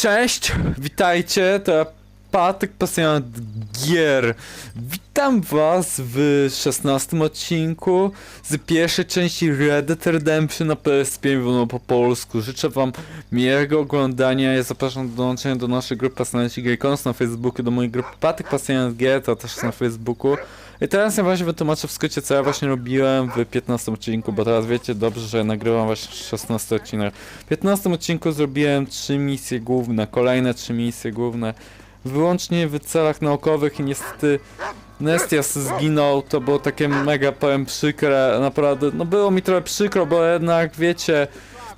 Cześć, witajcie, to ja Patyk, pasjonat gier. Witam was w 16 odcinku z pierwszej części Red Dead Redemption na PS5 po polsku. Życzę wam miłego oglądania. Ja zapraszam do dołączenia do naszej grupy Pasjonaci Gier na Facebooku, do mojej grupy Patyk Pasjonat Gier, to też na Facebooku. I teraz ja właśnie wytłumaczę w skrócie, co ja właśnie robiłem w 15 odcinku, bo teraz wiecie dobrze, że ja nagrywam właśnie 16 odcinek. W 15 odcinku zrobiłem 3 misje główne, kolejne 3 misje główne, wyłącznie w celach naukowych i niestety Nestias zginął. To było takie mega, powiem, przykre, naprawdę, no było mi trochę przykro, bo jednak wiecie,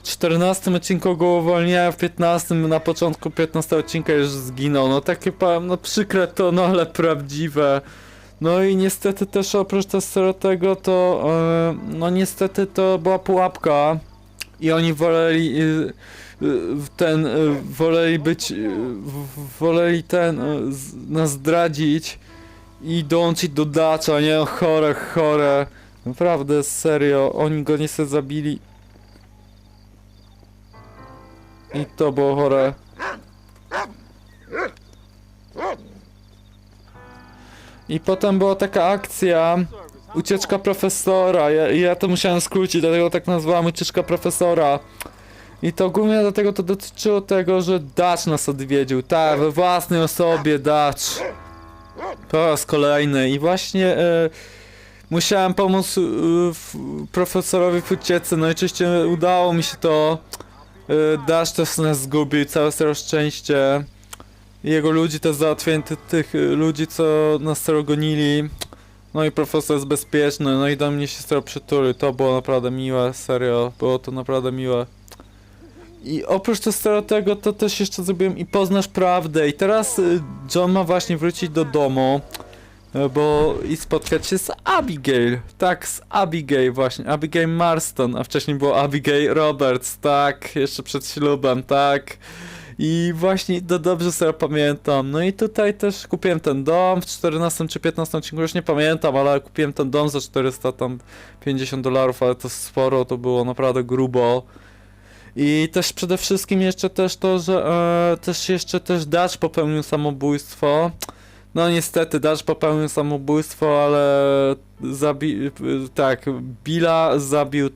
w 14 odcinku go uwolniłem, w 15, na początku 15 odcinka już zginął, no takie powiem, no przykre to, no ale prawdziwe. No i niestety też oprócz tego to, no niestety to była pułapka i oni woleli woleli nas zdradzić i dołączyć do Dutcha, nie? Chore, naprawdę, serio, oni go niestety zabili i to było chore. I potem była taka akcja, ucieczka profesora, ja to musiałem skrócić, dlatego tak nazwałem ucieczka profesora. I to głównie dlatego to dotyczyło tego, że Dutch nas odwiedził, tak, we własnej osobie Dutch. Po raz kolejny i właśnie musiałem pomóc profesorowi w ucieczce, no i oczywiście udało mi się to. Dutch też nas zgubił, całe szczęście. Jego ludzi też załatwiłem, tych ludzi, co nas gonili. No i profesor jest bezpieczny, no i do mnie się staro przytulił. To było naprawdę miłe, serio, było to naprawdę miłe. I oprócz tego, to też jeszcze zrobiłem i poznasz prawdę. I teraz John ma właśnie wrócić do domu, i spotkać się z Abigail. Tak, z Abigail właśnie, Abigail Marston, a wcześniej było Abigail Roberts, tak, jeszcze przed ślubem, tak. I właśnie to dobrze sobie pamiętam. No i tutaj też kupiłem ten dom w 14 czy 15 odcinku, już nie pamiętam, ale kupiłem ten dom za $450, ale to sporo, to było naprawdę grubo. I też przede wszystkim jeszcze też to, że też Dutch popełnił samobójstwo. No niestety Dutch popełnił samobójstwo, ale Billa zabił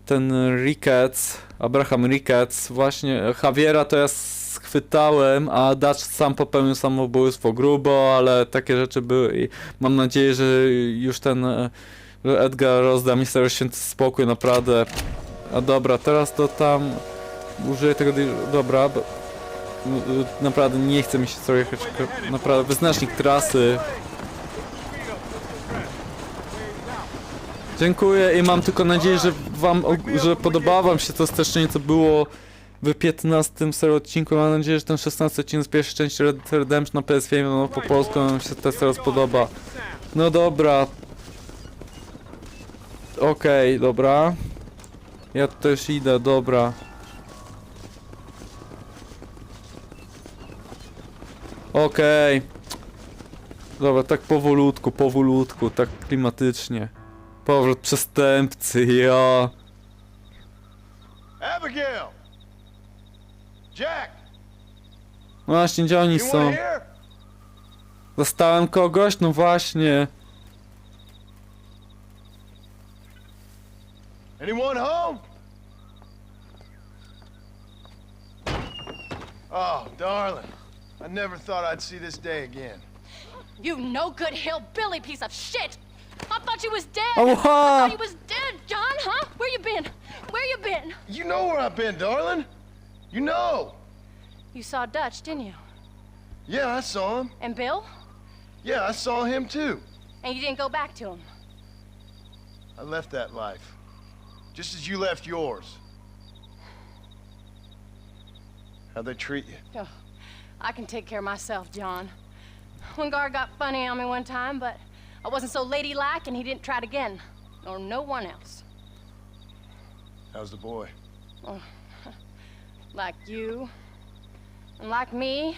ten Ricketts, Abraham Ricketts, właśnie Javiera to ja schwytałem, a Dutch sam popełnił samobójstwo, grubo, ale takie rzeczy były i mam nadzieję, że już że Edgar rozda mi święty spokój, naprawdę. A dobra, teraz to tam użyję tego, dobra, bo naprawdę nie chce mi się sobie jechać, naprawdę wyznacznik trasy. Dziękuję i mam tylko nadzieję, że że podobało wam się to streszczenie, co było w 15 serii odcinku. Mam nadzieję, że ten 16 odcinek z pierwszej części Red Dead Redemption na PS5, no po polsku nam się to teraz podoba. No dobra. Okej, dobra. Ja też idę, dobra. Okej. Dobra, tak powolutku, tak klimatycznie. Powrót przestępcy, ja. Abigail! Jack! No właśnie, gdzie oni są? Zastałem kogoś? No właśnie. Anyone home? Oh, darling. I never thought I'd see this day again. You no good hillbilly piece of shit! I thought you was dead! Oh, I thought you was dead, John, huh? Where you been? Where you been? You know where I've been, darling. You know. You saw Dutch, didn't you? Yeah, I saw him. And Bill? Yeah, I saw him too. And you didn't go back to him? I left that life. Just as you left yours. How'd they treat you? Oh, I can take care of myself, John. One guard got funny on me one time, but I wasn't so ladylike and he didn't try it again. Nor no one else. How's the boy? Oh, like you. And like me.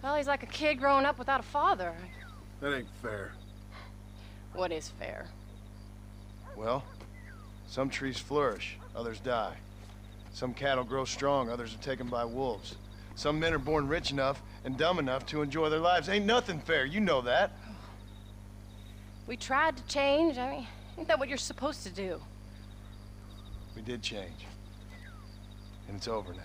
Well, he's like a kid growing up without a father. That ain't fair. What is fair? Well, some trees flourish, others die. Some cattle grow strong, others are taken by wolves. Some men are born rich enough and dumb enough to enjoy their lives. Ain't nothing fair, you know that. We tried to change. I mean, isn't that what you're supposed to do? We did change. And it's over now.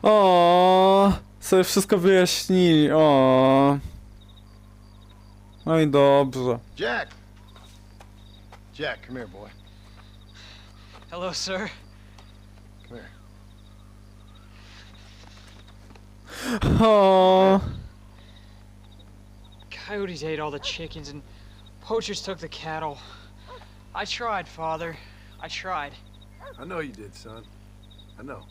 O, sobie wszystko wyjaśnili. O. No i dobrze. Jack! Jack, come here, boy. Hello, sir. Come here. O. Coyotes ate all the chickens and poachers took the cattle. I tried, Father. I tried. I know you did, son. I know.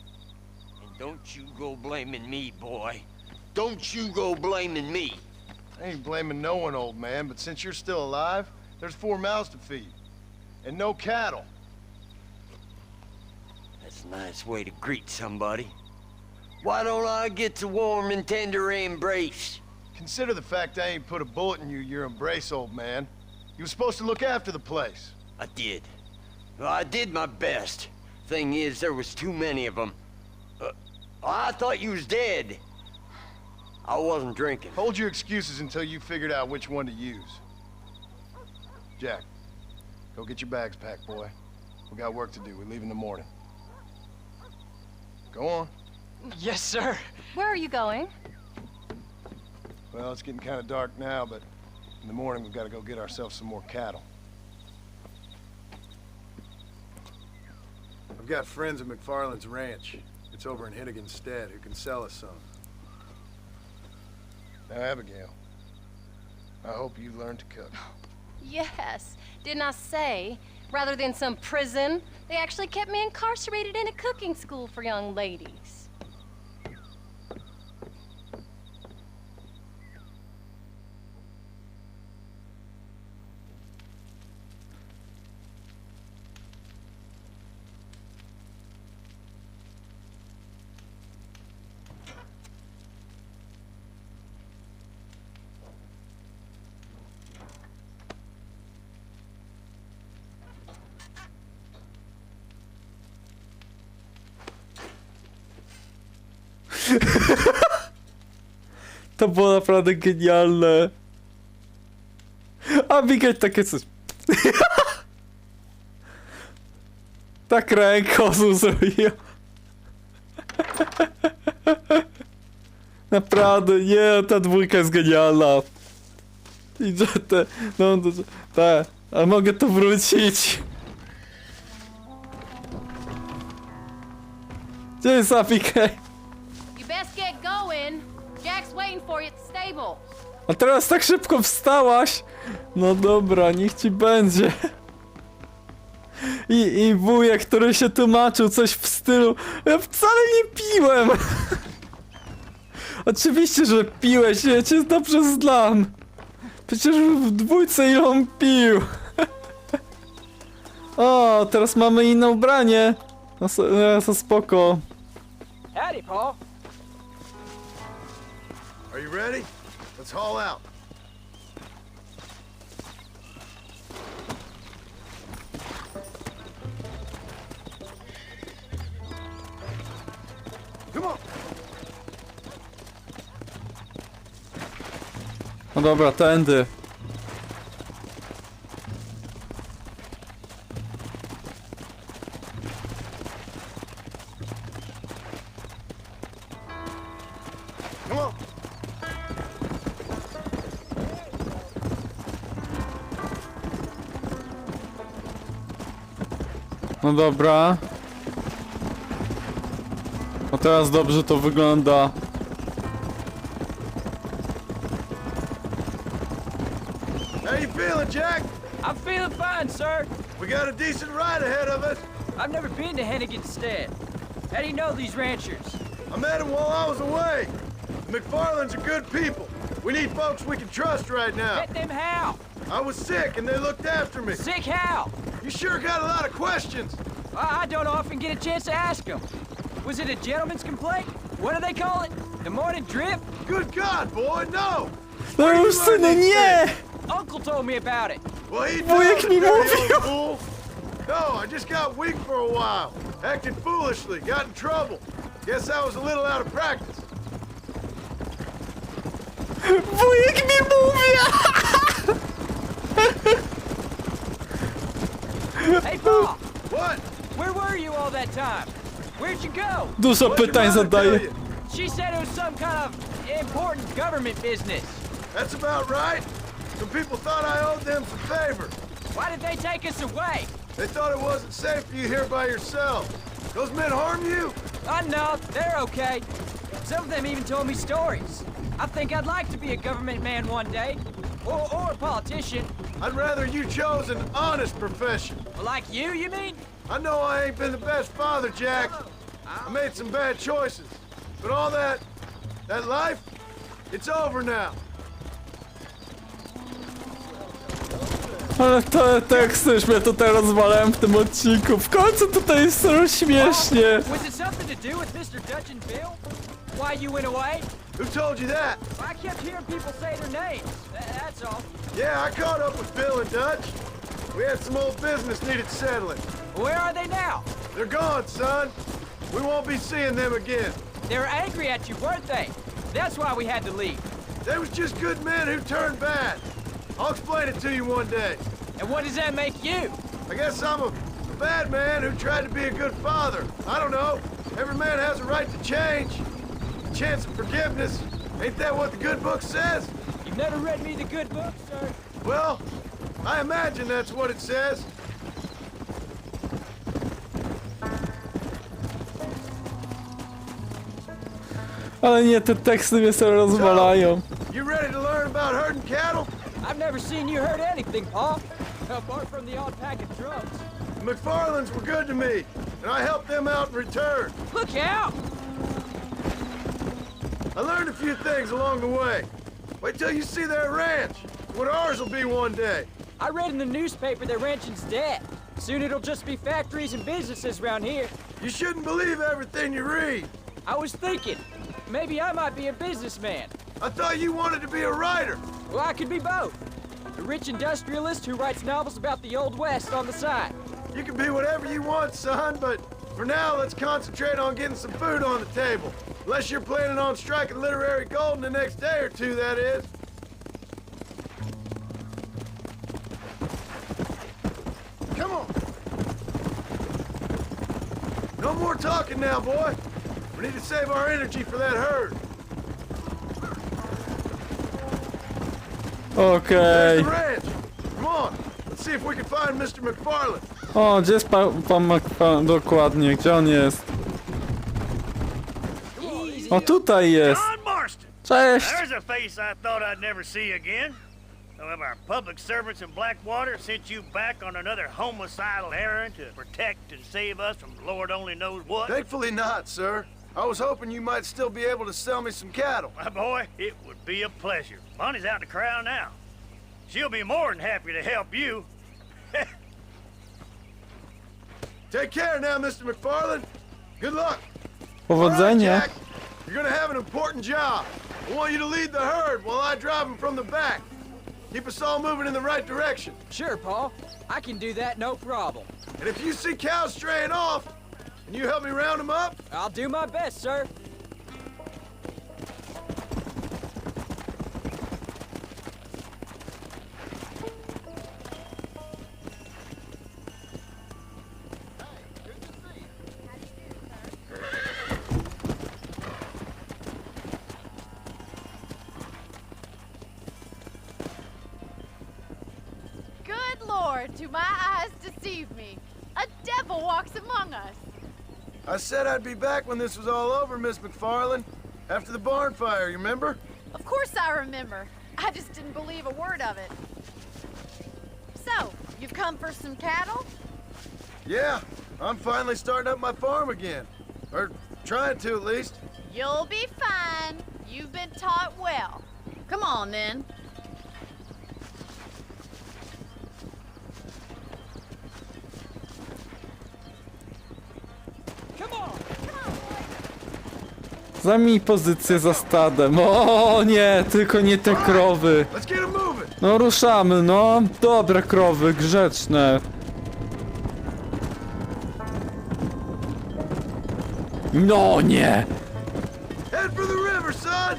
And don't you go blaming me, boy. Don't you go blaming me. I ain't blaming no one, old man, but since you're still alive, there's 4 mouths to feed. And no cattle. That's a nice way to greet somebody. Why don't I get the warm and tender embrace? Consider the fact I ain't put a bullet in your embrace, old man. You were supposed to look after the place. I did. Well, I did my best. Thing is, there was too many of them. I thought you was dead. I wasn't drinking. Hold your excuses until you figured out which one to use. Jack, go get your bags packed, boy. We got work to do. We leave in the morning. Go on. Yes, sir. Where are you going? Well, it's getting kind of dark now, but in the morning we've got to go get ourselves some more cattle. I've got friends at McFarland's ranch. It's over in Henniganstead who can sell us some. Now, Abigail, I hope you learn to cook. Yes. Didn't I say, rather than some prison, they actually kept me incarcerated in a cooking school for young ladies. To było naprawdę genialne. A Miguel takie coś. Tak ręką zrobił. Naprawdę, nie, ta dwójka jest genialna. I że te, no, te, a mogę to wrócić. Gdzie jest Abigail? You best get going. Jack's waiting for you at the stable. A teraz tak szybko wstałaś? No dobra, niech ci będzie. I wujek, który się tłumaczył coś w stylu: ja wcale nie piłem. Oczywiście, że piłeś, ja cię dobrze znam. Przecież w dwójce i on pił. O, teraz mamy inne ubranie. No to spoko. Howdy, Paul. Are you ready? Let's haul out. Come on. No dobra, tędy. Come on. No dobra. No teraz dobrze to wygląda. How you feeling, Jack? I'm feeling fine, sir. We got a decent ride ahead of us. I've never been to Henniganstead. How do you know these ranchers? I met him while I was away. The McFarlands are good people. We need folks we can trust right now. Met them how? I was sick and they looked after me. Sick how? You sure got a lot of questions. I don't often get a chance to ask them. Was it a gentleman's complaint? What do they call it? The morning drip? Good God, boy, no! No już synu, nie! Uncle told me about it. Well, he Wujek knows, mi dirty mówił. old fool. I just got weak for a while. Acted foolishly, got in trouble. Guess I was a little out of practice. Wujek mi mówi! Hey, Paul! What? Where were you all that time? Where'd you go? Dużo What'd your pytań mother tell zadaję. you? She said it was some kind of important government business. That's about right. Some people thought I owed them some favor. Why did they take us away? They thought it wasn't safe for you here by yourself. Those men harm you? No, they're okay. Some of them even told me stories. I think I'd like to be a government man one day. Or a politician. I'd rather you chose an honest profession. Like you mean? I know I ain't been the best father, Jack. I made some bad choices. But all that life, it's over now. Ale te teksty już mnie tutaj rozwalałem w tym odcinku. W końcu tutaj jest coraz śmiesznie. Was it something to do with Mr. Dutch and Bill? Why you went away? Who told you that? I kept hearing people say their names. That's all. Yeah, I caught up with Bill and Dutch. We had some old business needed settling. Where are they now? They're gone, son. We won't be seeing them again. They were angry at you, weren't they? That's why we had to leave. They was just good men who turned bad. I'll explain it to you one day. And what does that make you? I guess I'm a bad man who tried to be a good father. I don't know. Every man has a right to change. A chance of forgiveness. Ain't that what the good book says? You've never read me the good book, sir. Well, I imagine that's what it says. Ale nie, te teksty mnie sobie rozwalają. You ready to learn about herding cattle? I've never seen you hurt anything, Paul. Apart from the odd pack of drugs. The McFarlands were good to me, and I helped them out in return. Look out! I learned a few things along the way. Wait till you see their ranch. What ours will be one day. I read in the newspaper that ranching's dead. Soon it'll just be factories and businesses around here. You shouldn't believe everything you read. I was thinking, maybe I might be a businessman. I thought you wanted to be a writer. Well, I could be both. A rich industrialist who writes novels about the Old West on the side. You can be whatever you want, son, but for now, let's concentrate on getting some food on the table. Unless you're planning on striking literary gold in the next day or two, that is. Come on. No more talking now, boy. We need to save our energy for that herd. Okej. There's the ranch. Come on. Let's see if we can find Mr. McFarland. O, gdzie jest pan McFarlane? Dokładnie, gdzie on jest? O, tutaj jest. John Marston. Cześć! There's a face I thought I'd never see again. Some of our public servants in Blackwater sent you back on another homicidal errand to protect and save us from Lord only knows what. Thankfully not, sir. I was hoping you might still be able to sell me some cattle. My boy, it would be a pleasure. Bonnie's out in the crowd now. She'll be more than happy to help you. Take care now, Mr. McFarland. Good luck. Powodzenia. All right, Jack. You're gonna have an important job. I want you to lead the herd while I drive them from the back. Keep us all moving in the right direction. Sure, Paul. I can do that, no problem. And if you see cows straying off, can you help me round them up? I'll do my best, sir. Good Lord, do my eyes deceive me? A devil walks among us. I said I'd be back when this was all over, Miss McFarland. After the barn fire, you remember? Of course I remember. I just didn't believe a word of it. So, you've come for some cattle? Yeah, I'm finally starting up my farm again. Or trying to, at least. You'll be fine. You've been taught well. Come on, then. Zajmij pozycję za stadem. O nie, tylko nie te krowy. Let's get 'em moving. No ruszamy, no. Dobre krowy, grzeczne. No nie! Head for the river, son!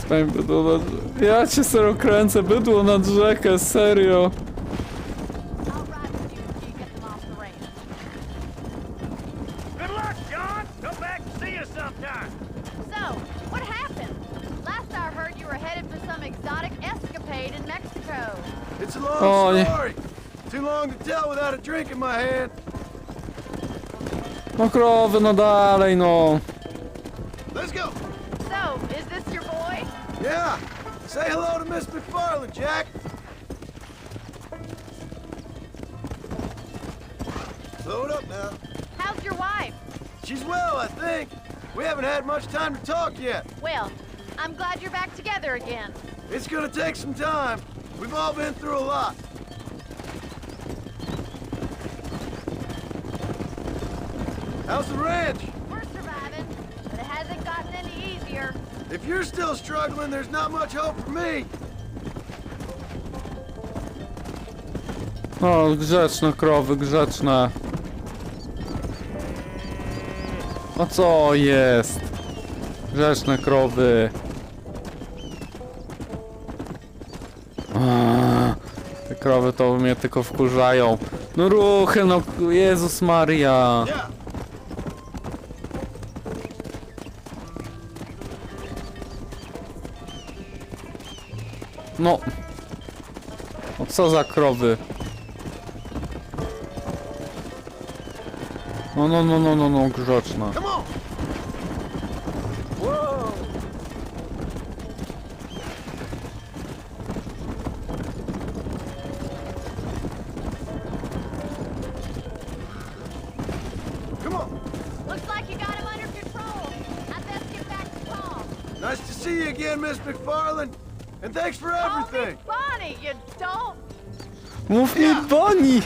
Spań bydło nad... Ja cię serio kręcę, bydło nad rzekę, serio. I'll ride with you until you get them off the range. Good luck, John. Come back and see us sometime. So, what happened? Last I heard you were headed for some exotic escapade in Mexico. It's a long Oh, yeah. story. Too long to tell without a drink in my hand. No krowy, no dalej, no. Let's go! So, is this your boy? Yeah! Say hello to Miss McFarland, Jack! Slow it up now. How's your wife? She's well, I think. We haven't had much time to talk yet. Well, I'm glad you're back together again. It's gonna take some time. We've all been through a lot. How's the ranch? We're surviving, but it hasn't gotten any easier. If you're still struggling, there's not much hope for me. O, grzeczne krowy, grzeczne. No co jest? Grzeczne krowy. Te krowy to mnie tylko wkurzają. No ruchy, no Jezus Maria. Yeah. No. No co za krowy? No, grzeczna. Come on! Come on! Looks like you got him under control. I best get back to Tom. Nice to see you again, Miss McFarland. And thanks for Call me everything. Bonnie, you don't. Mów mi Bonnie!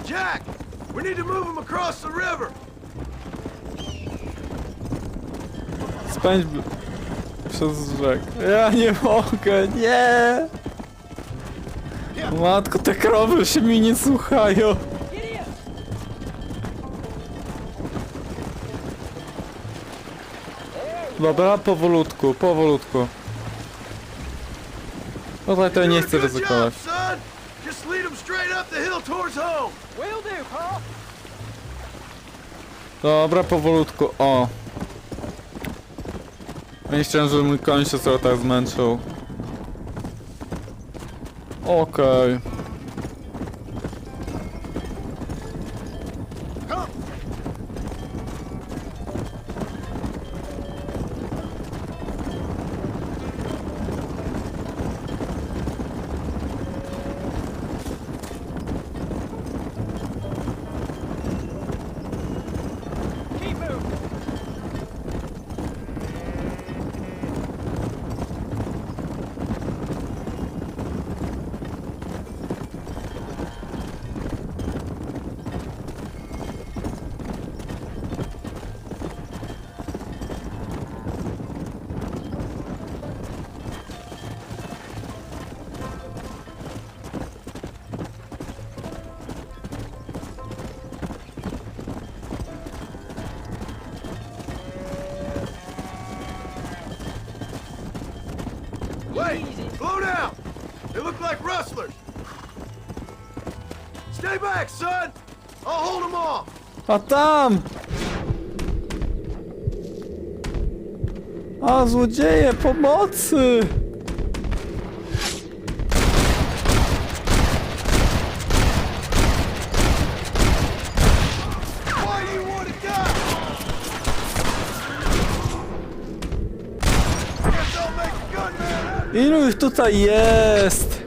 Jack, we need to move him across the river. Spędź przez rzekę. Ja nie mogę, nie! Matko, te krowy się mi nie słuchają. Dobra, powolutku, powolutku. Tutaj to ja nie chcę You're doing a good ryzykować. job, son. Just lead him straight up the hill towards home. Will do, Paul. Dobra, powolutku, o. Ja nie chciałem, żeby mój koń się sobie tak zmęczył. Okej. Come. Keep moving. Wait, slow down. They look like rustlers. Stay back, son. I'll hold them off. A tam! A, złodzieje, pomocy! Why do you want to die? Guess I'll make a gunman out of you. Ilu ich tutaj jest?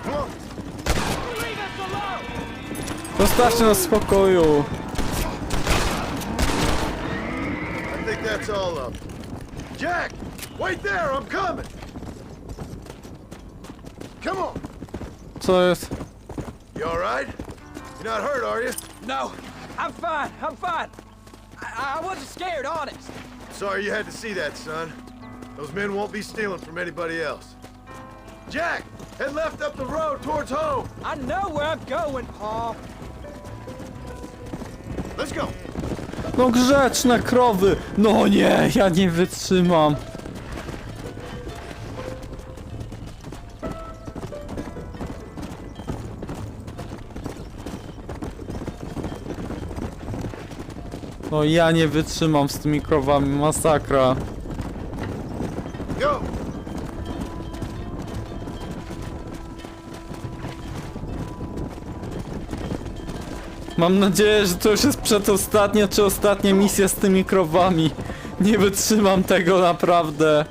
Come on. Leave us alone. Zostawcie nas w spokoju. I think that's all of them. Jack, wait there. I'm coming. Come on. Co jest? You all right? You're not hurt, are you? No, I'm fine. I'm fine. I wasn't scared, honest. Sorry you had to see that, son. Those men won't be stealing from anybody else. Jack, head left up the road towards home. I know where I'm going, Paul. Let's go. No grzeczne krowy! No nie, ja nie wytrzymam. No ja nie wytrzymam z tymi krowami, masakra. Go. Mam nadzieję, że to już jest przedostatnia czy ostatnia misja z tymi krowami. Nie wytrzymam tego naprawdę.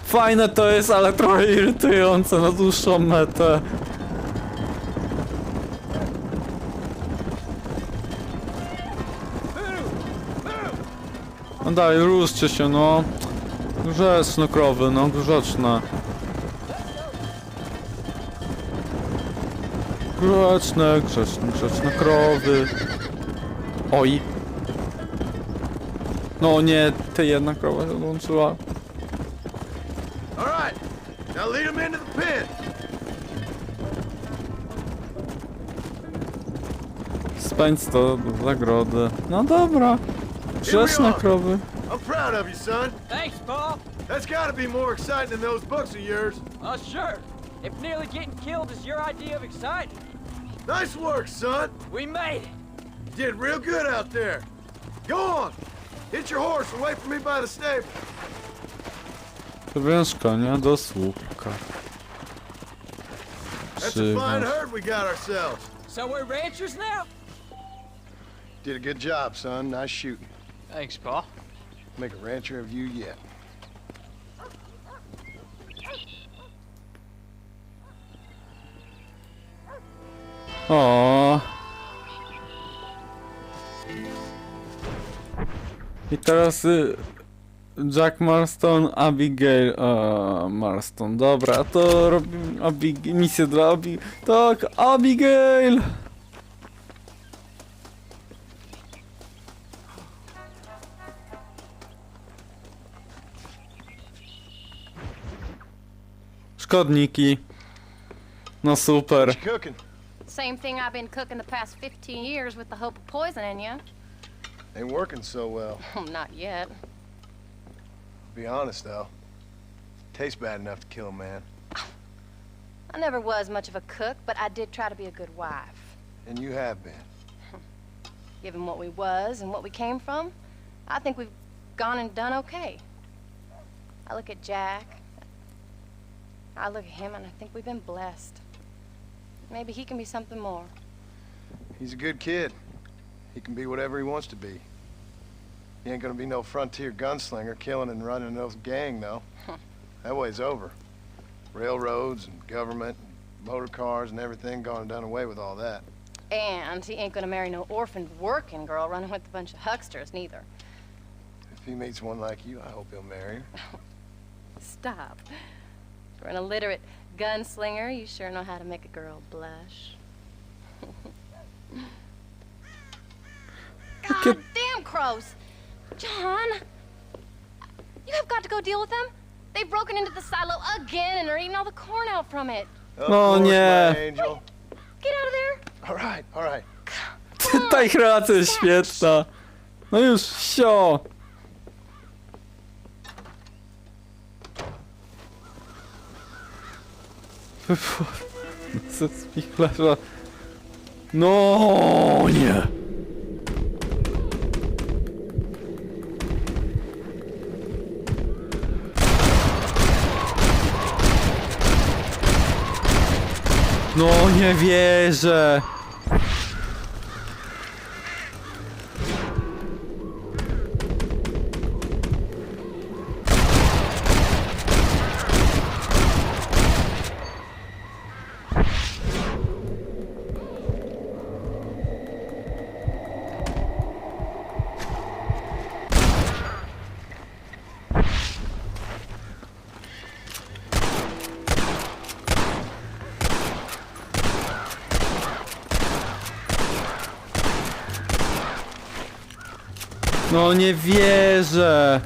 Fajne to jest, ale trochę irytujące na dłuższą metę. No dalej, ruszcie się, no. Grzeczne krowy, no grzeczne. Grzeczne krowy. Oj. No nie, ta jedna krowa się odłączyła. All right. Now lead them into the pen. Spędź to do zagrody. No dobra. Grzeczne krowy. I'm proud of you, son. Thanks, Paul. That's gotta be more exciting than those books of yours. Sure. If nearly getting killed is your idea of exciting, Nice work, son. we made it. You did real good out there. Go on. Hit your horse and wait for me by the stable. Przywiąż konia do słupka. That's a fine Przywiąż. herd we got ourselves. So we're ranchers now? Did a good job, son. Nice shooting. Thanks, Paul. Make a rancher of you yet. O. I teraz Jack Marston, Abigail Marston. Dobra, to robimy misję dla Abigail. Tak, Abigail! Szkodniki. No super. What you cooking? Same thing I've been cooking the past 15 years with the hope of poisoning you. Ain't working so well. Not yet. Be honest, though. Tastes bad enough to kill a man. I never was much of a cook, but I did try to be a good wife. And you have been. Given what we was and what we came from, I think we've gone and done okay. I look at Jack. I look at him and I think we've been blessed. Maybe he can be something more. He's a good kid. He can be whatever he wants to be. He ain't gonna be no frontier gunslinger killing and running no gang, though. That way's over. Railroads and government and motor cars and everything gone and done away with all that. And he ain't gonna marry no orphaned working girl running with a bunch of hucksters, neither. If he meets one like you, I hope he'll marry her. Stop. For an illiterate gunslinger, you sure know how to make a girl blush. God damn crows! John! You have got to go deal with them. They've broken into the silo again and are eating all the corn out from it. Of No, course, nie. my angel. Get out of there! All right, all right. Ta ich relacja jest świetna. No już, sio. Ze spichlerza. No nie. No nie wierzę. No nie wierzę.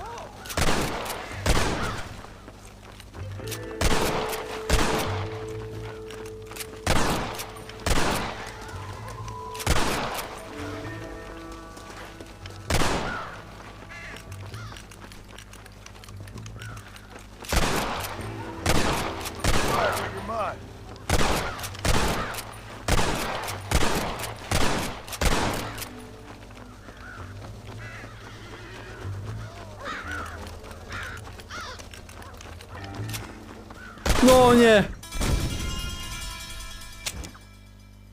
No nie!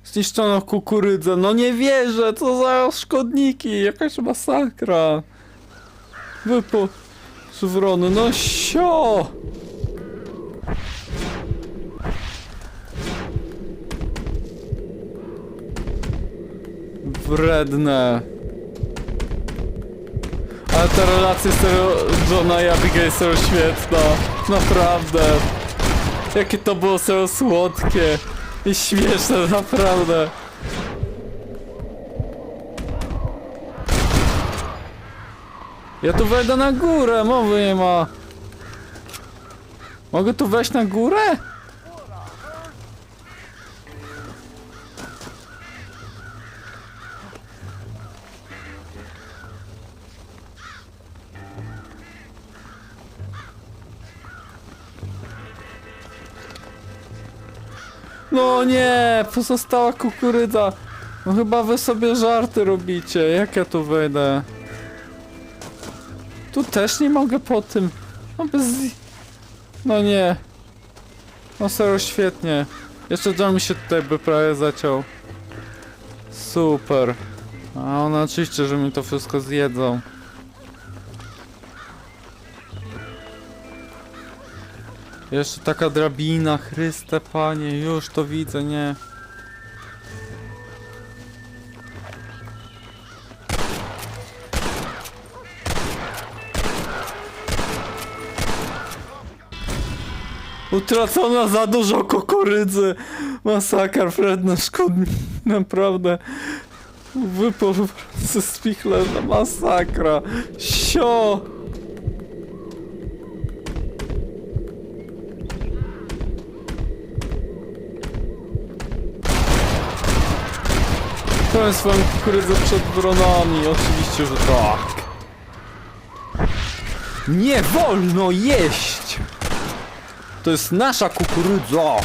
Zniszczono kukurydzę, no nie wierzę, co za szkodniki, jakaś masakra. Przywrony, no sio! Wredne. Ale ta relacja z tego Johna i Abigail są świetna, naprawdę. Jakie to było serio słodkie i śmieszne, naprawdę. Ja tu wejdę na górę, mowy nie ma. Mogę tu wejść na górę? No nie, pozostała kukurydza. No chyba wy sobie żarty robicie. Jak ja tu wejdę? Tu też nie mogę po tym. No bez... No nie. No serio świetnie. Jeszcze John mi się tutaj by prawie zaciął. Super. A one oczywiście, że mi to wszystko zjedzą. Jeszcze taka drabina, Chryste Panie, już to widzę, nie. Utracona za dużo kukurydzy. Masakra, wredne szkodniki, naprawdę. Wypływ ze spichlerza, masakra. Sio! Chciałem swoją kukurydzę przed bronami, oczywiście, że tak. Nie wolno jeść! To jest nasza kukurydza!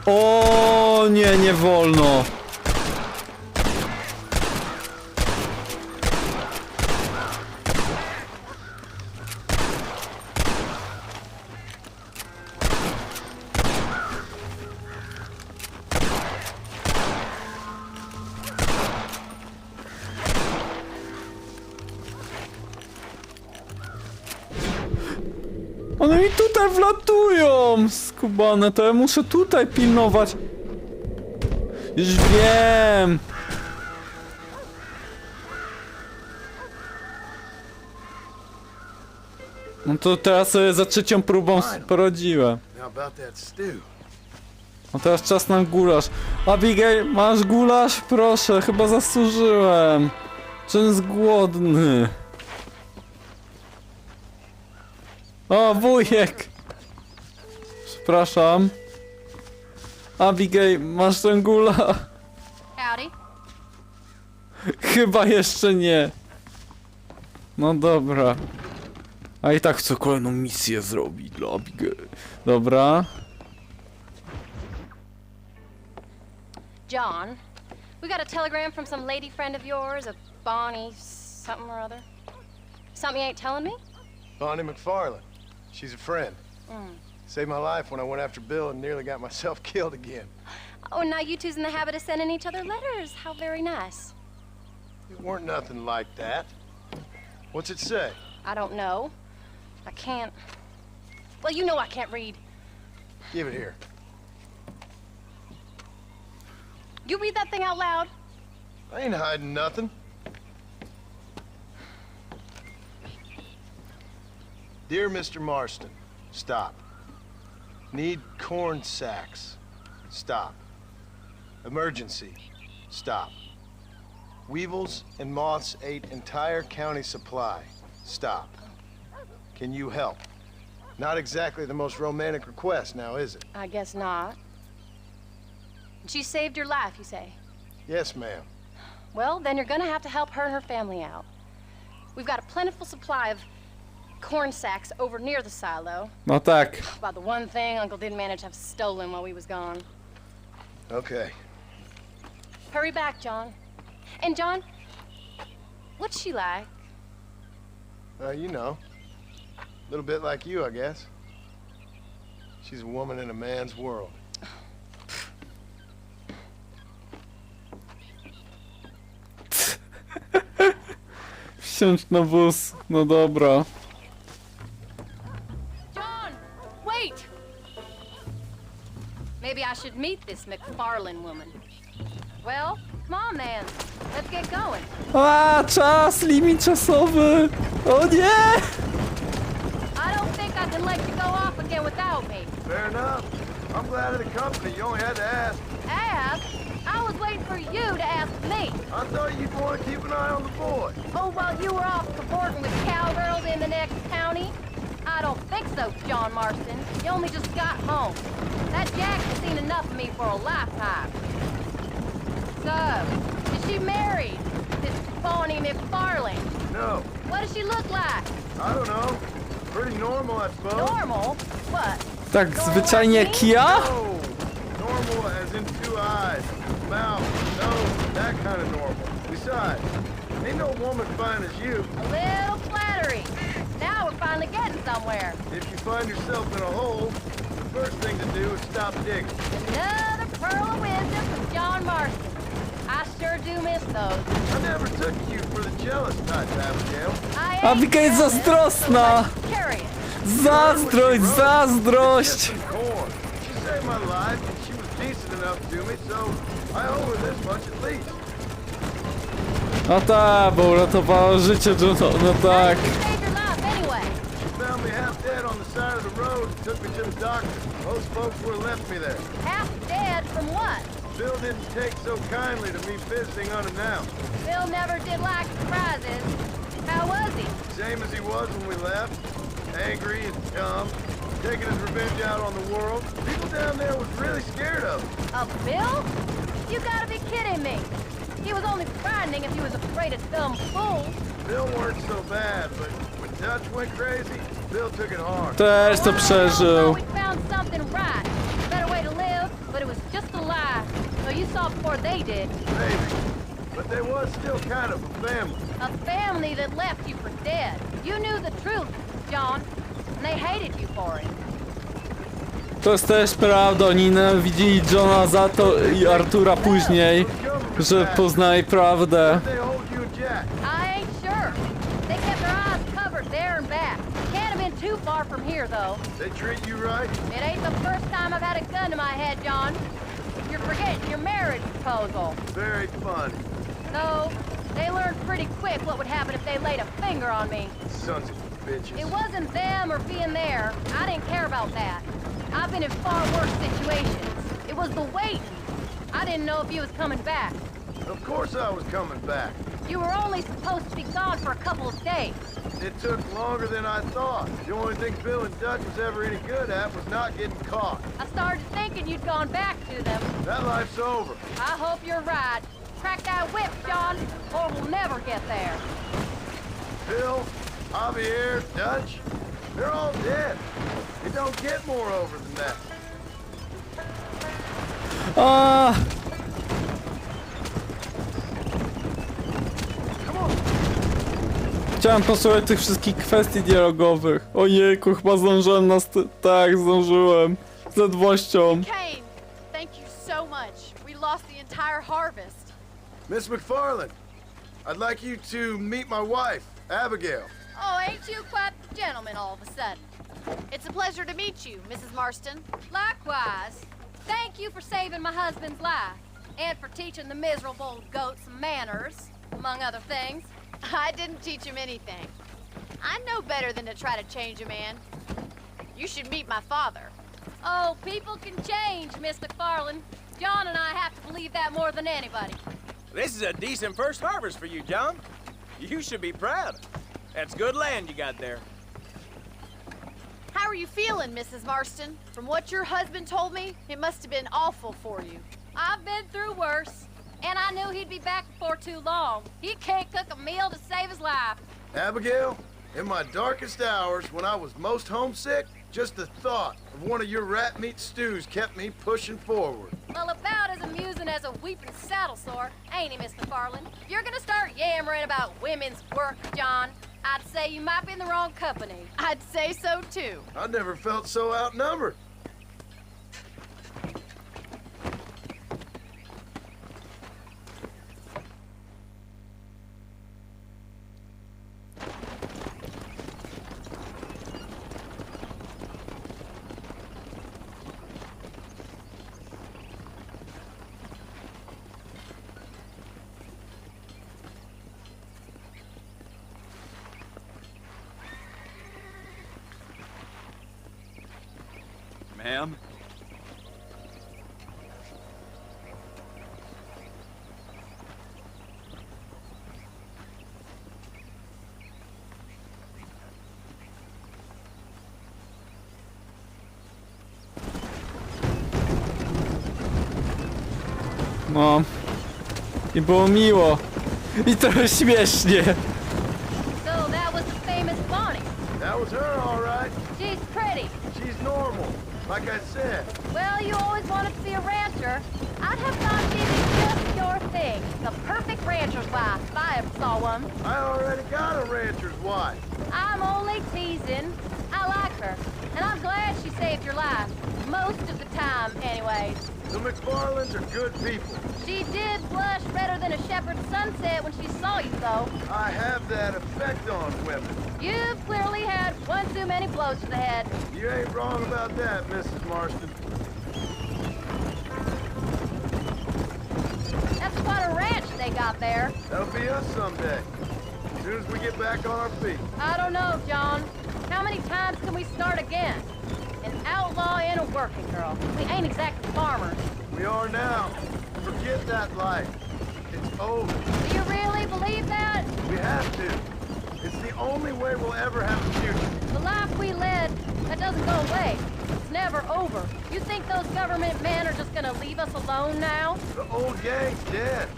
O nie, nie wolno! One mi tutaj wlatują! Skubane, to ja muszę tutaj pilnować. Już wiem! No to teraz sobie za trzecią próbą poradziłem. No teraz czas na gulasz. Abigail, masz gulasz? Proszę, chyba zasłużyłem. Czy jest głodny? O, wujek! Przepraszam. Abigail, masz ten gula? Howdy. Chyba jeszcze nie. No dobra. A i tak chcę kolejną misję zrobić dla Abigail. Dobra. John, we got a telegram from some lady friend of yours, a Bonnie something or other. Something you ain't telling me? Bonnie McFarlane. She's a friend. Saved my life when I went after Bill and nearly got myself killed again. Oh, and now you two's in the habit of sending each other letters. How very nice. It weren't nothing like that. What's it say? I don't know. I can't... Well, you know I can't read. Give it here. You read that thing out loud? I ain't hiding nothing. Dear Mr. Marston, stop. Need corn sacks. Stop. Emergency. Stop. Weevils and moths ate entire county supply. Stop. Can you help? Not exactly the most romantic request now, is it? I guess not. She saved your life, you say? Yes, ma'am. Well, then you're gonna have to help her and her family out. We've got a plentiful supply of corn sacks over near the silo. No tak. About the one thing Uncle didn't manage to have stolen while we was gone. Okay. Hurry back, John. And John, what's she like? You know. A little bit like you, I guess. She's a woman in a man's world. Wsiąść na wóz. No dobra. John, wait! Maybe I should meet this McFarlane woman. Well, come on then. Let's get going. A, czas! Limit czasowy! O nie! I don't think I can let you go off again without me. Fair enough. I'm glad of the company. You only had to ask. Ask? I was waiting for you to ask me. I thought you'd want to keep an eye on the boy. Oh, while you were off cavorting with cowgirls in the next county? I don't think so, John Marston. You only just got home. That Jack has seen enough of me for a lifetime. So, is she married? This phony McFarlane? No, What does she look like? I don't know. Pretty normal, I suppose. Normal? What? Tak zwyczajnie jak ja? No, normal as in 2 eyes, mouth, nose, that kind of normal. Besides, ain't no woman fine as you. A little flattery. Now we're finally getting somewhere. If you find yourself in a hole, the first thing to do is stop digging. Another pearl of wisdom from John Marston. I sure do miss those. I never took you for the jealous type, Abigail. I ain't Abigail jest jealous, zazdrosna. so let's carry it. Zazdrość, zazdrość! Some corn. She saved my life, and she was decent enough to me, so I owe her this much at least. No tak, bo uratowała życie Johna, no tak. She saved your life anyway. She found me half dead on the side of the road and took me to the doctor. Most folks would have left me there. Half dead from what? Bill didn't take so kindly to me visiting unannounced. Bill never did like surprises. How was he? Same as he was when we left. Angry and dumb. Taking his revenge out on the world. People down there was really scared of him. Of Bill? You gotta be kidding me. He was only frightening if he was afraid of dumb fools. Bill weren't so bad, but when Dutch went crazy, Bill took it hard. Też to przeżył. We found something right. Better way to live, but it was just a lie. So you saw before they did. Maybe. But they was still kind of a family. A family that left you for dead. You knew the truth, John, and they hated you for it. To jest też prawda, oni nienawidzili Johna za to i Artura później, że poznali prawdę. They hold you and Jack. I ain't sure. They kept their eyes covered there and back. Can't have been too far from here, though. They treat you right? It ain't the first time I've had a gun to my head, John. You're forgetting your marriage proposal. Very funny. So, they learned pretty quick what would happen if they laid a finger on me. Sons of bitches. It wasn't them or being there. I didn't care about that. I've been in far worse situations. It was the waiting. I didn't know if you was coming back. Of course I was coming back. You were only supposed to be gone for a couple of days. It took longer than I thought. The only thing Bill and Dutch was ever any good at was not getting caught. I started thinking you'd gone back to them. That life's over. I hope you're right. Crack that whip, John, or we'll never get there. Bill, Javier, Dutch, they're all dead. It don't get more over than that. A, Come on. chciałem posłuchać tych wszystkich kwestii dialogowych. Ojejku, chyba zdążyłem tak, zdążyłem. Z ledwością. Kane, thank you so much. We lost the entire harvest. Miss McFarlane, I'd like you to meet my wife, Abigail. Oh, ain't you quite the gentleman all of a sudden? It's a pleasure to meet you, Mrs. Marston. Likewise. Thank you for saving my husband's life, and for teaching the miserable goat some manners, among other things. I didn't teach him anything. I know better than to try to change a man. You should meet my father. Oh, people can change, Miss McFarlane. John and I have to believe that more than anybody. This is a decent first harvest for you, John. You should be proud. That's good land you got there. How are you feeling, Mrs. Marston? From what your husband told me, it must have been awful for you. I've been through worse, and I knew he'd be back before too long. He can't cook a meal to save his life. Abigail, in my darkest hours, when I was most homesick, just the thought of one of your rat meat stews kept me pushing forward. Well, about as amusing as a weeping saddle sore, ain't he, Mr. Farland? If you're gonna start yammering about women's work, John, I'd say you might be in the wrong company. I'd say so, too. I never felt so outnumbered. Ma'am? No. I było miło. I trochę śmiesznie. So that was the famous Bonnie. That was her, all right. She's pretty. She's normal, like I said. Well, you always wanted to be a rancher. I'd have thought she'd be just your thing. The perfect rancher's wife, if I ever saw one. I already got a rancher's wife. I'm only teasing. I like her, and I'm glad she saved your life. Most of the time, anyways. The McFarlands are good people. She did blush redder than a shepherd's sunset when she saw you, though. I have that effect on women. You've clearly had one too many blows to the head. You ain't wrong about that, Mrs. Marston. That's quite a ranch they got there. That'll be us someday. As soon as we get back on our feet. I don't know, John. How many times can we start again? An outlaw and a working girl. We ain't exactly farmers. We are now. Forget that life. It's over. Do you really believe that? We have to. It's the only way we'll ever have a future. The life we led, that doesn't go away. It's never over. You think those government men are just gonna leave us alone now? The old gang's dead.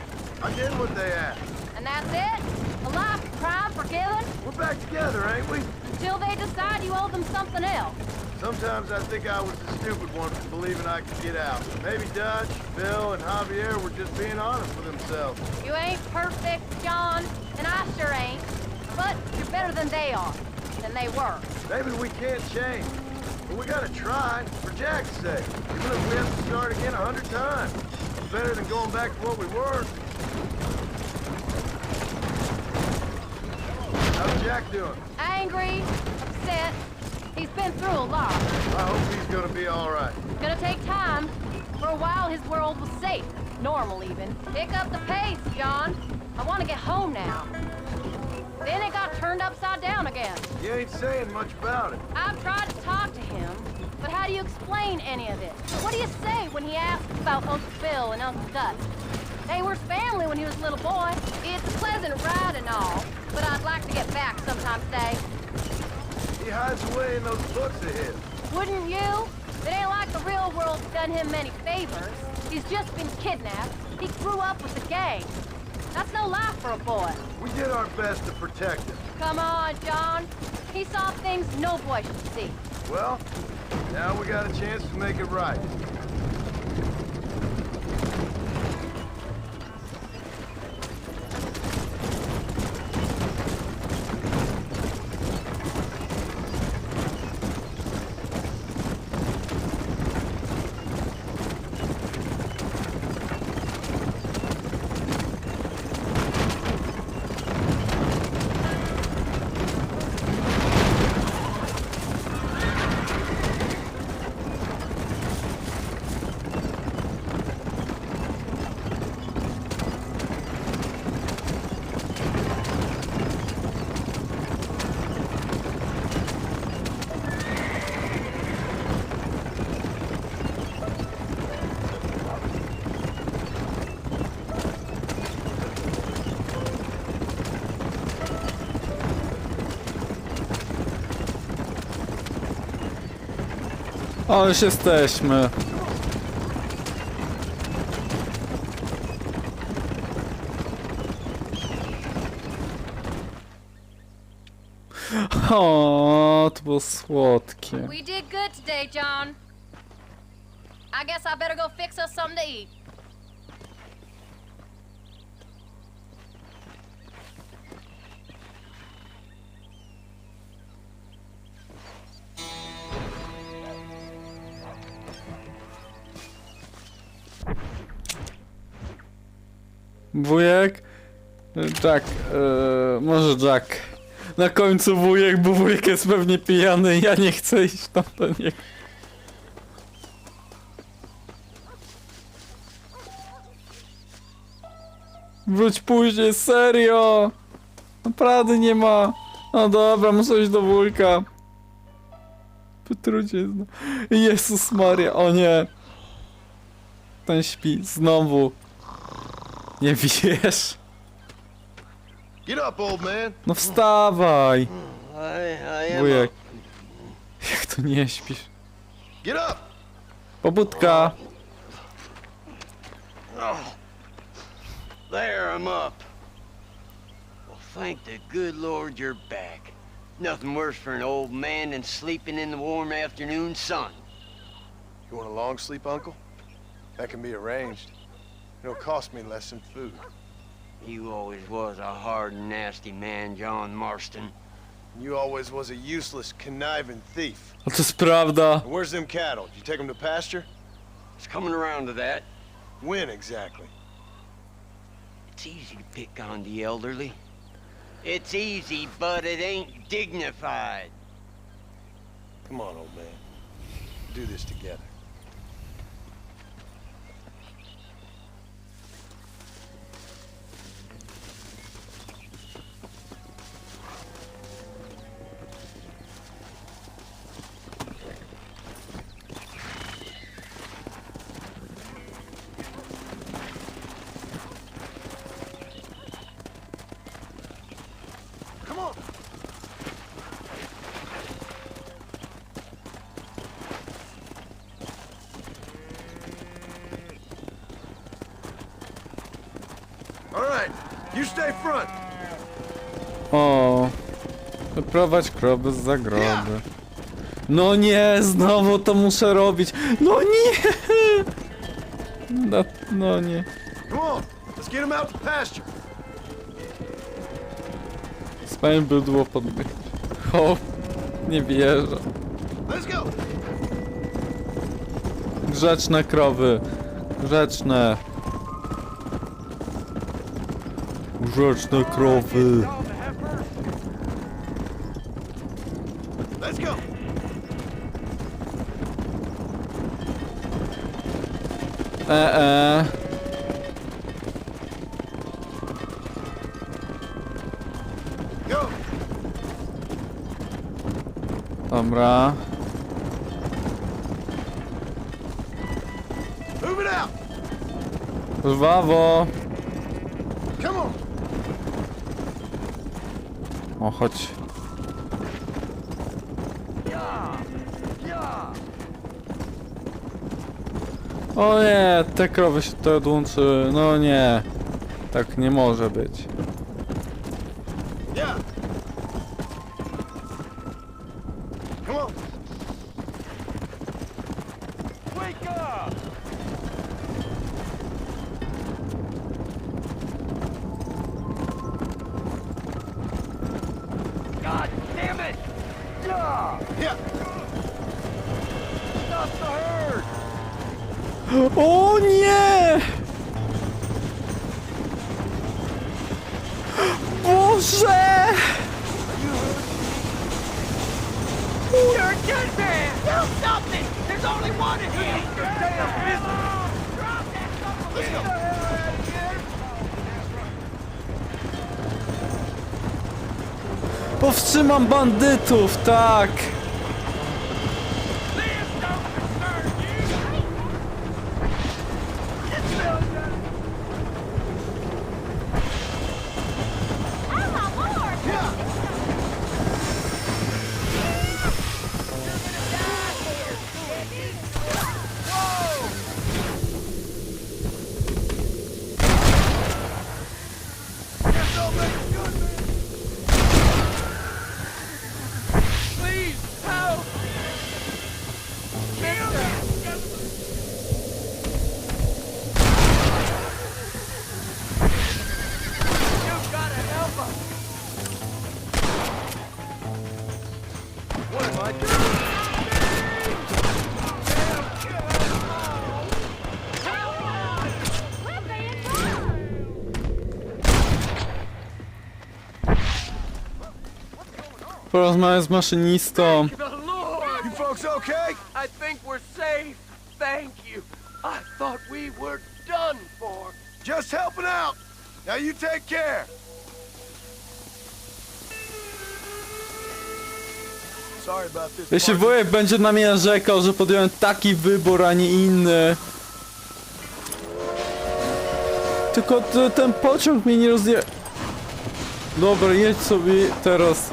I did what they asked. And that's it? A life of crime forgiven? We're back together, ain't we? Until they decide you owe them something else. Sometimes I think I was the stupid one for believing I could get out. Maybe Dutch, Bill, and Javier were just being honest with themselves. You ain't perfect, John, and I sure ain't. But you're better than they are. Than they were. Maybe we can't change. But we gotta try, for Jack's sake. Even if we have to start again 100 times. It's better than going back to what we were. How's Jack doing? Angry, upset. He's been through a lot. I hope he's gonna be all right. Gonna take time. For a while, his world was safe. Normal, even. Pick up the pace, John. I want to get home now. Then it got turned upside down again. You ain't saying much about it. I've tried to talk to him, but how do you explain any of it? What do you say when he asks about Uncle Phil and Uncle Dutch? They were family when he was a little boy. It's a pleasant ride and all, but I'd like to get back sometime today. He hides away in those books of his. Wouldn't you? It ain't like the real world's done him many favors. He's just been kidnapped. He grew up with the gang. That's no life for a boy. We did our best to protect him. Come on, John. He saw things no boy should see. Well, now we got a chance to make it right. O, już jesteśmy. O, to było słodkie. We did good today, John. I guess I better go fix us something to eat. Wujek? Jack, może Jack. Na końcu wujek, bo wujek jest pewnie pijany i ja nie chcę iść tam do niego. Wróć później, serio! Naprawdę nie ma. No dobra, muszę iść do wujka. Po trudzie znowu. Jezus Maria, o nie. Ten śpi, znowu. Nie wiesz? Get up, old man. No wstawaj! I am Wujek. Jak to nie śpisz? Get up. Pobudka! Oh, there, I'm up. Well, thank the good Lord you're back. Nothing worse for an old man than sleeping in the warm afternoon sun. You want a long sleep, Uncle? That can be arranged. It'll cost me less than food. You always was a hard and nasty man, John Marston. You always was a useless, conniving thief. A to jest prawda. And where's them cattle? Did you take them to pasture? It's coming around to that. When exactly? It's easy to pick on the elderly. It's easy, but it ain't dignified. Come on, old man. Do this together. You stay front. O, wyprowadź krowy z zagroby. No nie, znowu to muszę robić. No nie! No nie. Come on, let's get him out to pasture. Swoje bydło podbiegać. O, nie wierzę. Let's go. Grzeczne krowy. Grzeczne. Grzeczne krowy. Let's go. Go. Dobra. Move it out. Żwawo. Come on. O, chodź. O nie, te krowy się tutaj odłączyły. No nie. Tak nie może być. Yeah. Come on. Wake up! God damn it! Yeah! Yeah. Stop the herd! O nie! Boże! You're a dead man! Do something! There's only one in here! Your damn business! Drop that son Let's go. Powstrzymam bandytów, tak! porozmawiać z maszynistą. The Lord! You folks okay? I think we're safe. Thank you. I thought we were done for. Just helping out. Now you take care. Sorry about this. Jeśli partner. wujek będzie na mnie narzekał, że podjąłem taki wybór, a nie inny. Tylko ten pociąg mnie nie rozje... Dobra, jedź sobie teraz.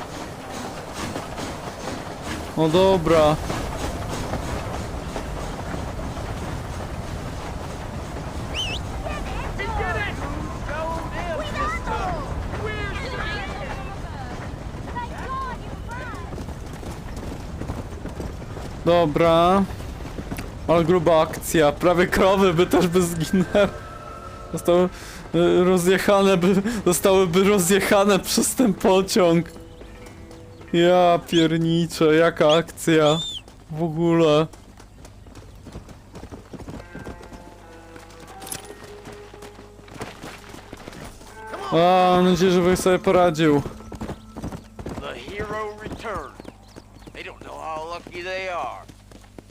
No dobra. Dobra. Ale gruba akcja. Prawie krowy by też zginęły. Zostałyby rozjechane przez ten pociąg. Ja pierniczę, jaka akcja. W ogóle. A, mam nadzieję, że wujek sobie poradził. The hero returned. They don't know how lucky they are.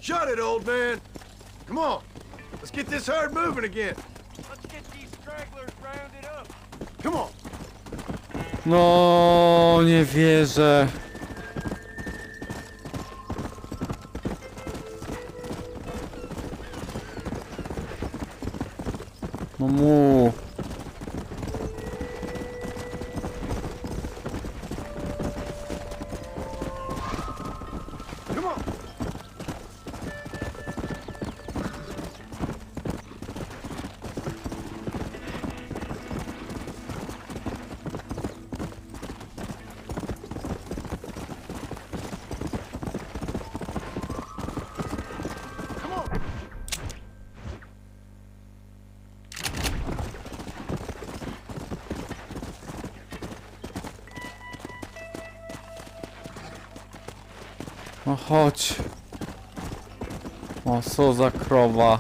Shut it, old man. Come on. Let's get this herd moving again. Let's get these stragglers rounded up. Come on. No, nie wierzę. No mu. Come on. No chodź. O, co za krowa.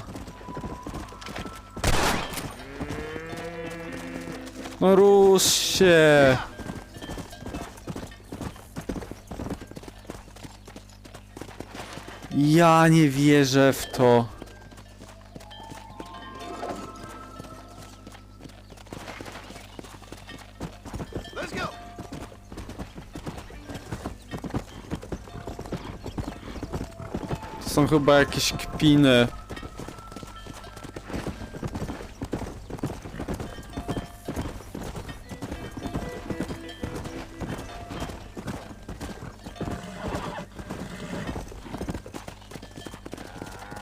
No rusz się. Ja nie wierzę w to. Let's go. To są chyba jakieś kpiny.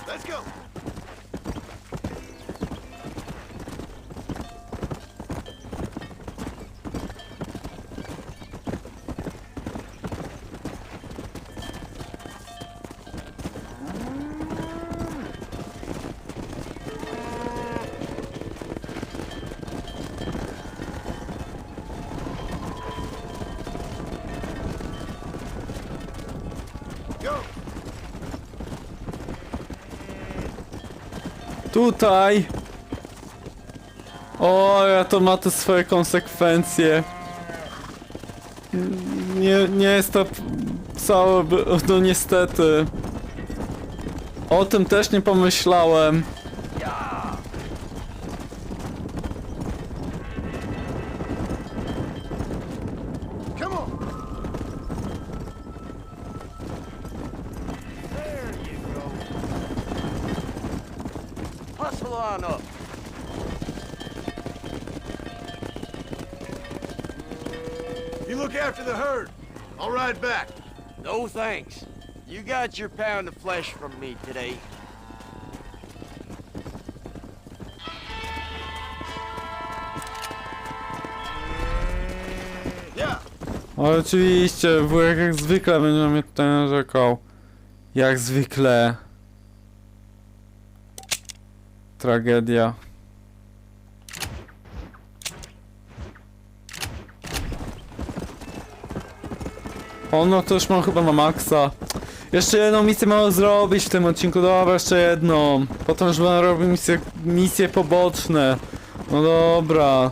Let's go. Go. Tutaj. O, ja to ma te swoje konsekwencje. Nie jest to całe, no niestety. O tym też nie pomyślałem. Come on. There you go. Hustle on up. You look after the herd. I'll ride back. No thanks. You got your pound of flesh from me today. Yeah. Oczywiście, wujek jak zwykle będzie na mnie tutaj narzekał. Jak zwykle. Tragedia. O, no to już mam chyba na maksa. Jeszcze jedną misję mam zrobić w tym odcinku, dobra, jeszcze jedną. Potem już będę robił misje poboczne. No dobra.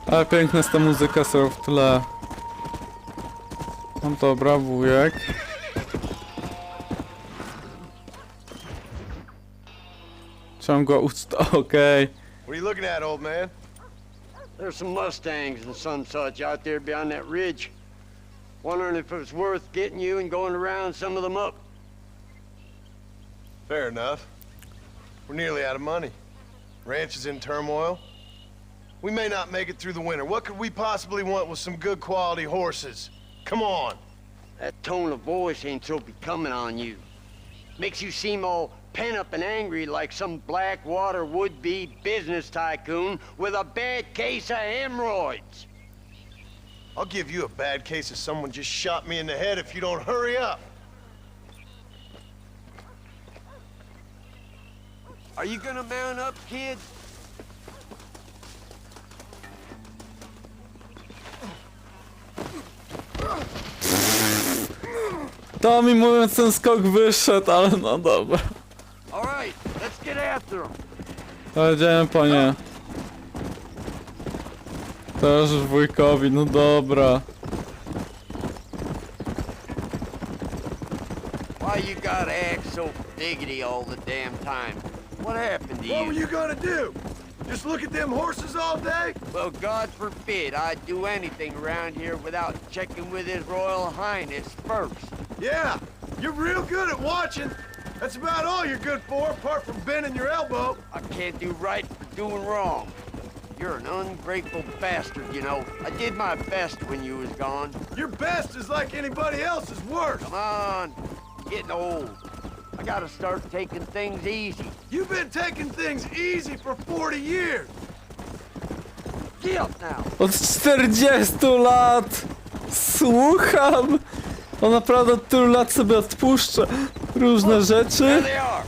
Ale piękna jest ta muzyka sobie w tle. No dobra, wujek. Ciągła uczta, okej. What are you looking at, old man? There's some Mustangs and some such out there beyond that ridge. Wondering if it's worth getting you and going around some of them up. Fair enough. We're nearly out of money. Ranch is in turmoil. We may not make it through the winter. What could we possibly want with some good quality horses? Come on. That tone of voice ain't so becoming on you. Makes you seem all pent up and angry like some Blackwater would-be business tycoon with a bad case of hemorrhoids. I'll give you a bad case of someone just shot me in the head if you don't hurry up. Are you gonna mount up, kid? To mi mówiąc ten skok wyszedł, ale no dobra. All right, let's get after them. Powiedziałem po nie. Też wujkowi, no dobra. Why you gotta act so diggity all the damn time? What happened to What were you? you gonna do? Just look at them horses all day? Well, God forbid I'd do anything around here without checking with His Royal Highness first. Yeah, you're real good at watching. That's about all you're good for, apart from bending your elbow. I can't do right for doing wrong. You're an ungrateful bastard, you know. I did my best when you was gone. Your best is like anybody else's worst. Come on, I'm getting old. I gotta start taking things easy. You've been taking things easy for 40 years. Get up now. Od 40 lat! Słucham! On naprawdę od tylu lat sobie odpuszcza różne rzeczy. There they are.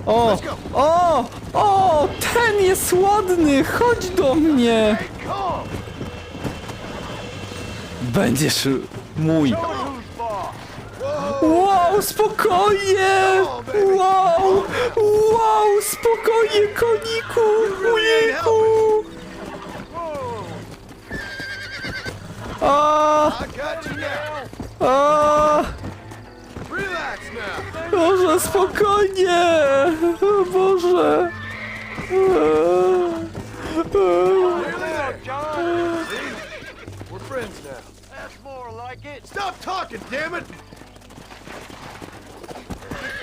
O! O! O! Ten jest ładny! Chodź do mnie! Hey, come. Będziesz mój. Show me who's boss. Wow, spokojnie! Wow! Wow, spokojnie, koniku! Ujejku! A! I got you now. A! Relax now. Boże, spokojnie! O Boże! Nearly there, John. See? We're friends now. That's more like it. Stop talking, damn it!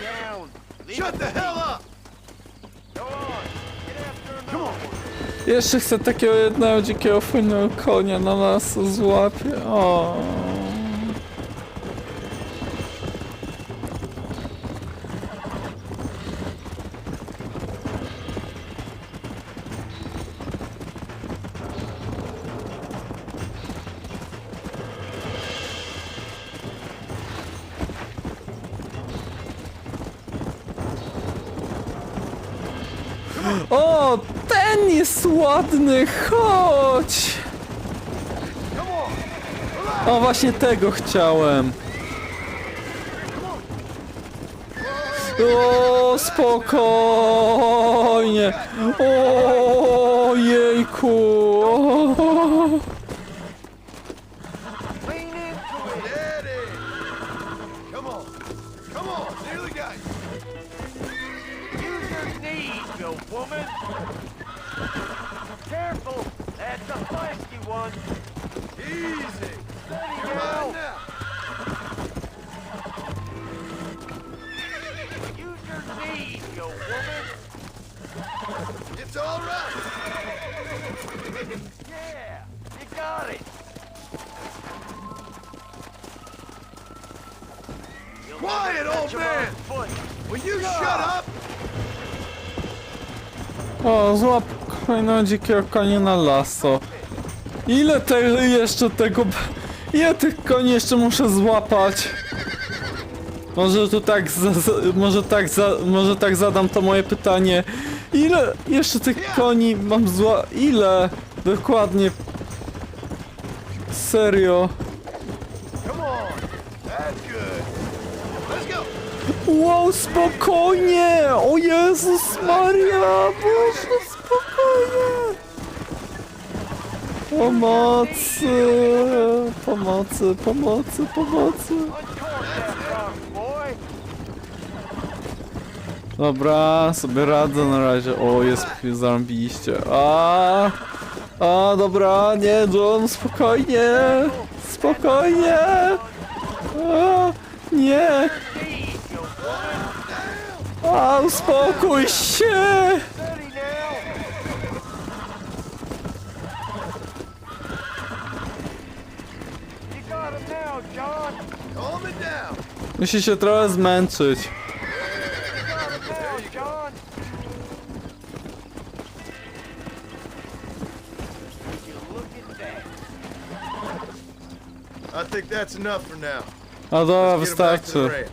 Get down. Leave Shut it the to me. hell up! Go on. Get after Come him. on. Jeszcze chcę takiego jednego dzikiego fajnego konia na nas złapie. O. O, ten jest ładny, chodź! O, właśnie tego chciałem. O, spokojnie. O, jejku. O. Lean into it. Steady. Come on. Come on. Nearly got you. Use your knees, you woman. Careful. That's a feisty one. Easy. Steady You're now. mine now. Use your knees, you woman. It's all right. Yeah, you got it. You'll Quiet, never old catch 'em man. on foot. Will you shut up? O, złap kolejnego dzikiego konia na lasso. Ile tego jeszcze tego... Ile tych koni jeszcze muszę złapać? Może tu tak... może tak zadam to moje pytanie. Ile jeszcze tych koni mam Ile? Dokładnie. Serio. Come on. That's good. Let's go. Wow, spokojnie! O Jezus Maria! Boże, spokojnie! Pomocy! Pomocy, pomocy, pomocy! Dobra, sobie radzę na razie. O, jest zarąbiście. Dobra, nie, John, spokojnie! Spokojnie! Nie! Uspokój się! Musi się trochę zmęczyć. I think that's enough for now. A dobra, Let's get 'em back to the wystarczy. ranch.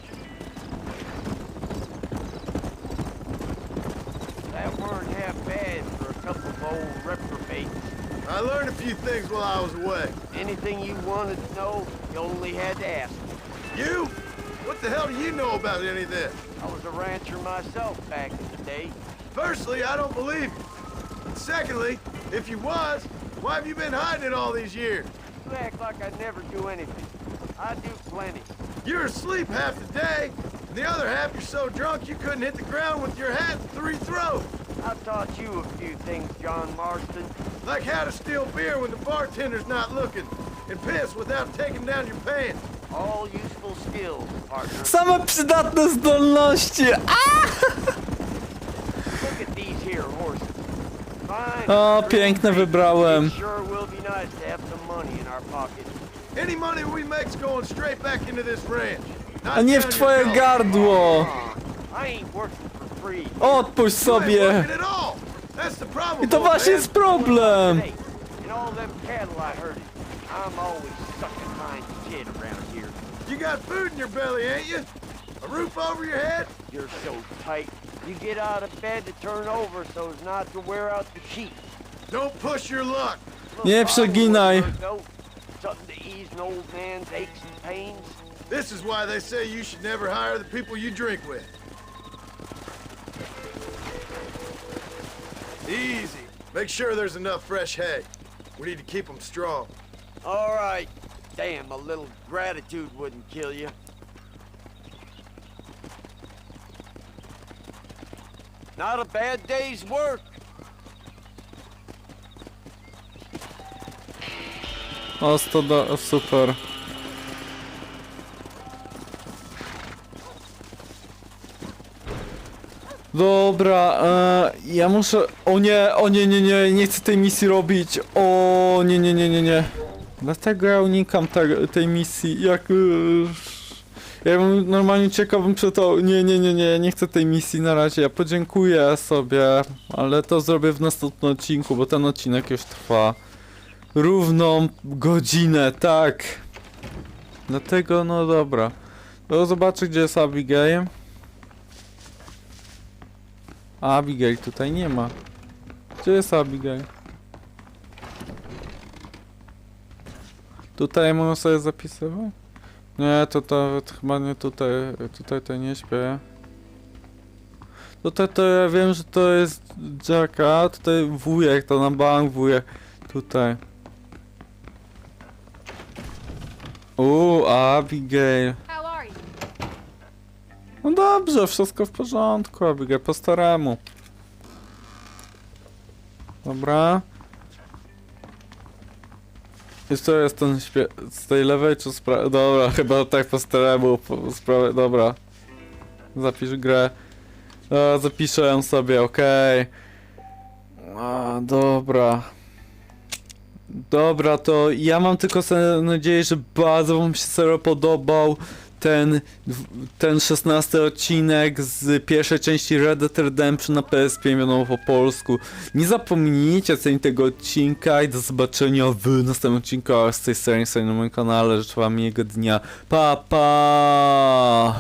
That weren't half bad for a couple of old reprobates. I learned a few things while I was away. Anything you wanted to know, you only had to ask. You? What the hell do you know about any of this? I was a rancher myself back in the day. Firstly, I don't believe you. And secondly, if you was, why have you been hiding it all these years? You act like I never do anything. I do plenty. You're asleep half the day, and the other half you're so drunk you couldn't hit the ground with your hat in 3 throws. I taught you a few things, John Marston. Like how to steal beer when the bartender's not looking, and piss without taking down your pants. All useful skills, partner. Same przydatne zdolności! Look at these here horses. Fine. O, piękne wybrałem. It sure will be nice to have some money in our pockets. Any money we make's going straight back into this ranch. A nie w twoje gardło! I ain't working for free. Odpuść sobie! I to właśnie jest problem! And all them cattle I herded. I'm always sucking mine shit around here. You got food in your belly, ain't you? A roof over your head? You're so tight. You get out of bed to turn over so as not to wear out the sheep. Don't push your luck. Nie przeginaj. Something to ease an old man's aches and pains. This is why they say you should never hire the people you drink with. Easy. Make sure there's enough fresh hay. We need to keep them strong. All right. Damn, a little gratitude wouldn't kill you. Not a bad day's work. O, super. Dobra, ja muszę... O nie, nie chcę tej misji robić. O, nie. Dlatego ja unikam tej misji, ja bym normalnie ciekawym przy to... Nie chcę tej misji na razie, ja podziękuję sobie, ale to zrobię w następnym odcinku, bo ten odcinek już trwa równą godzinę, tak. Dlatego, no dobra. To zobaczę, gdzie jest Abigail. Abigail tutaj nie ma. Gdzie jest Abigail? Tutaj mogę sobie zapisywać? Nie, to chyba nie tutaj. Tutaj to nie śpię. Tutaj to ja wiem, że to jest Jacka. Tutaj wujek, to na bank wujek. Tutaj. Abigail. How are you? No dobrze, wszystko w porządku, Abigail, po staremu. Dobra. I co jest ten z tej lewej czy z prawej? Dobra, chyba tak po staremu, z prawej, dobra. Zapisz grę. Zapiszę ją sobie, okej. Dobra. Dobra, to ja mam tylko nadzieję, że bardzo wam się serio podobał ten 16 odcinek z pierwszej części Red Dead Redemption na PSP, wiadomo po polsku. Nie zapomnijcie ocenić tego odcinka i do zobaczenia w następnym odcinku z tej serii na moim kanale. Życzę wam miłego dnia. Pa, pa!